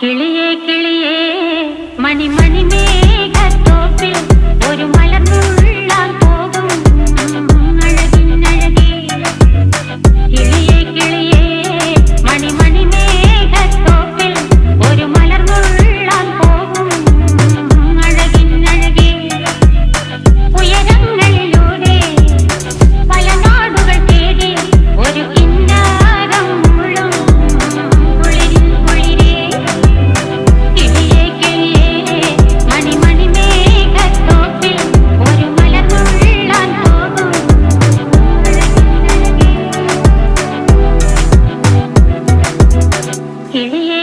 കിളിയേ കിളിയേ മണിമണി മേഘത്തോപ്പിൽ ഒരു മലർന്നുള്ളാൻ പോകും അഴകിനഴകേ. കിളിയേ കിളിയേ മണിമണി മേഘത്തോപ്പിൽ ഒരു മലർന്നുള്ളാൻ പോകും അഴകിനഴകേ. ഉയരങ്ങളിലൂടെ പല നാടുകൾ തേടി ഒരു കിന്നാരം മുഴും കുളിരിൻ കുളിരേ. കിളിയേ കിളിയേ മണിമണി മേഘത്തോപ്പിൽ ഒരു മലർന്നുള്ളാൻ പോകും അഴകിനഴകേ. കിളിയേ